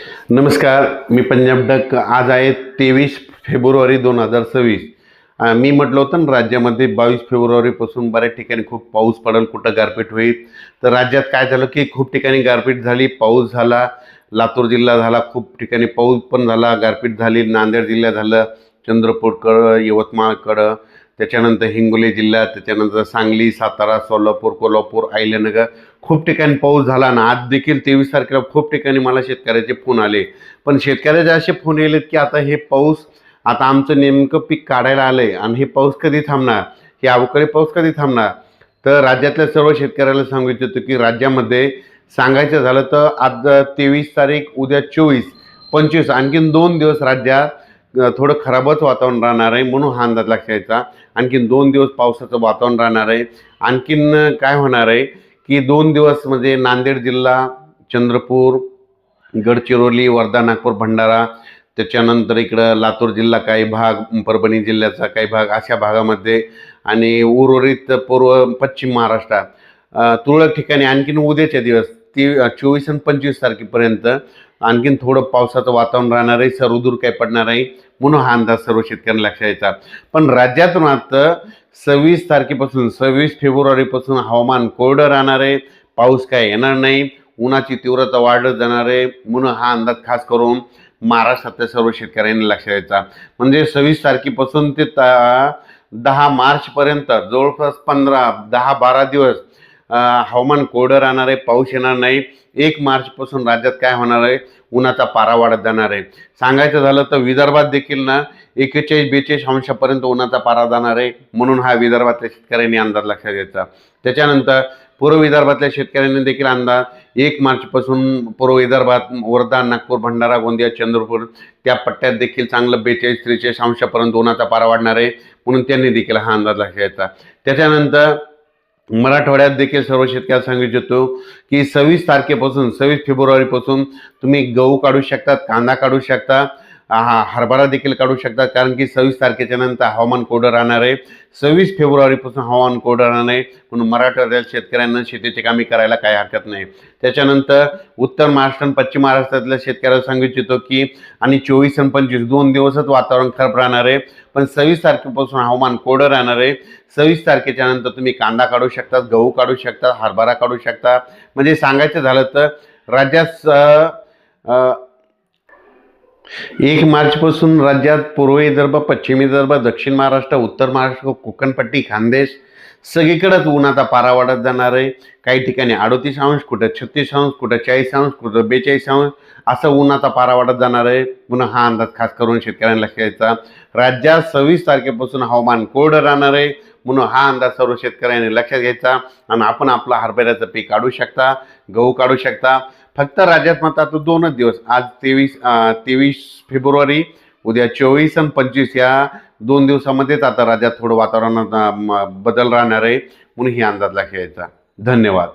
नमस्कार, मी पंजाब डक. आज आहे 23 फेब्रुवारी 2026. मी म्हटलं होतं ना, राज्यामध्ये 22 फेब्रुवारीपासून बऱ्याच ठिकाणी खूप पाऊस पडेल, कुठं गारपीट होईल. तर राज्यात काय झालं की खूप ठिकाणी गारपीट झाली, पाऊस झाला. लातूर जिल्हा झाला, खूप ठिकाणी पाऊस पण झाला, गारपीट झाली. नांदेड जिल्ह्यात झालं, चंद्रपूरकडं, यवतमाळकडं, त्याच्यानंतर हिंगोली जिल्ह्यात, त्याच्यानंतर सांगली, सातारा, सोलापूर, कोल्हापूर, अहिल्यानगर खूप ठिकाणी पाऊस झाला ना. आज देखील 23 तारखेला खूप ठिकाणी मला शेतकऱ्याचे फोन आले. पण शेतकऱ्याचे असे फोन येलेत की आता हे पाऊस, आता आमचं नेमकं पीक काढायला आलंय आणि हे पाऊस कधी थांबणार, हे अवकाळी पाऊस कधी थांबणार. तर राज्यातल्या सर्व शेतकऱ्याला सांगू इच्छितो की राज्यामध्ये सांगायचं झालं तर आज 23 तारीख, उद्या 24, 25 आणखीन 2 दिवस राज्यात थोडं खराबच वातावरण राहणार आहे. म्हणून हा अंदाज लक्षात घ्यायचा. आणखीन 2 दिवस पावसाचं वातावरण राहणार आहे. आणखीन काय होणार आहे की 2 दिवस म्हणजे नांदेड जिल्हा, चंद्रपूर, गडचिरोली, वर्धा, नागपूर, भंडारा, त्याच्यानंतर इकडं लातूर जिल्हा काही भाग, परभणी जिल्ह्याचा काही भाग, अशा भागामध्ये आणि उर्वरित पूर्व पश्चिम महाराष्ट्रात तुरळक ठिकाणी आणखीन उद्याच्या दिवस 24 आणि 25 तारखेपर्यंत आणखीन थोडं पावसाचं वातावरण राहणार आहे. सर्वदूर काही पडणार आहे. म्हणून हा अंदाज सर्व शेतकऱ्यांना लक्षात यायचा. पण राज्यात मात्र 26 तारखेपासून 26 फेब्रुवारीपासून हवामान कोरडं राहणार आहे. पाऊस काय येणार नाही. उन्हाची तीव्रता वाढत जाणार आहे. म्हणून हा अंदाज खास करून महाराष्ट्रातल्या सर्व शेतकऱ्यांनी लक्षात यायचा. म्हणजे 26 तारखेपासून ते 10 मार्चपर्यंत जवळपास 10-12 दिवस हवामान कोरडं राहणार आहे. पाऊस येणार नाही. 1 मार्चपासून राज्यात काय होणार आहे, उन्हाचा पारा वाढत जाणार आहे. सांगायचं झालं तर विदर्भात देखील ना 41-42 अंशापर्यंत उन्हाचा पारा जाणार आहे. म्हणून हा विदर्भातल्या शेतकऱ्यांनी अंदाज लक्षात घ्यायचा. त्याच्यानंतर पूर्व विदर्भातल्या शेतकऱ्यांनी देखील अंदाज 1 मार्चपासून पूर्व विदर्भात वर्धा, नागपूर, भंडारा, गोंदिया, चंद्रपूर त्या पट्ट्यात देखील चांगलं 42-43 अंशापर्यंत उन्हाचा पारा वाढणार आहे. म्हणून त्यांनी देखील हा अंदाज लक्षात घ्यायचा. त्याच्यानंतर मराठवाड्यात देखील सर्व शेतकऱ्यांना सांगू इच्छितो की 26 तारखेपासून 26 फेब्रुवारीपासून तुम्ही गहू काढू शकता, कांदा काढू शकता, हरभरा देखील काढू शकता. कारण की 26 तारखेच्या नंतर हवामान कोरडं राहणार आहे. 26 फेब्रुवारीपासून हवामान कोरडं राहणार आहे. म्हणून मराठवाड्यातील शेतकऱ्यांना शेतीची कामे करायला काही हरकत नाही. त्याच्यानंतर उत्तर महाराष्ट्र आणि पश्चिम महाराष्ट्रातल्या शेतकऱ्याला सांगू इच्छितो की आणि 24 आणि 25 2 दिवसच वातावरण खराब राहणार आहे. पण 26 तारखेपासून हवामान कोरडं राहणार आहे. 26 तारखेच्या नंतर तुम्ही कांदा काढू शकता, गहू काढू शकता, हरभरा काढू शकता. म्हणजे सांगायचं झालं तर राज्यात 1 मार्चपासून राज्यात पूर्व विदर्भ, पश्चिम विदर्भ, दक्षिण महाराष्ट्र, उत्तर महाराष्ट्र, कोकणपट्टी, खानदेश सगळीकडेच उन्हाचा पारा वाढत जाणार आहे. काही ठिकाणी 38 अंश, कुठं 36 अंश, कुठं 40 अंश, कुठं 42 अंश असं उन्हाचा पारा वाढत जाणार आहे. म्हणून हा अंदाज खास करून शेतकऱ्यांना लक्षात घ्यायचा. राज्यात 26 तारखेपासून हवामान कोरडं राहणार आहे. म्हणून हा अंदाज सर्व शेतकऱ्यांनी लक्षात घ्यायचा आणि आपण आपलं हरभऱ्याचं पीक काढू शकता, गहू काढू शकता. फक्त राज्यात मात्र आता 2च दिवस, आज 23 फेब्रुवारी, उद्या 24 आणि 25 या 2 दिवसामध्येच आता राज्यात थोडं वातावरणात बदल राहणार आहे. म्हणून ही अंदाज लक्षात घ्यायचा. धन्यवाद.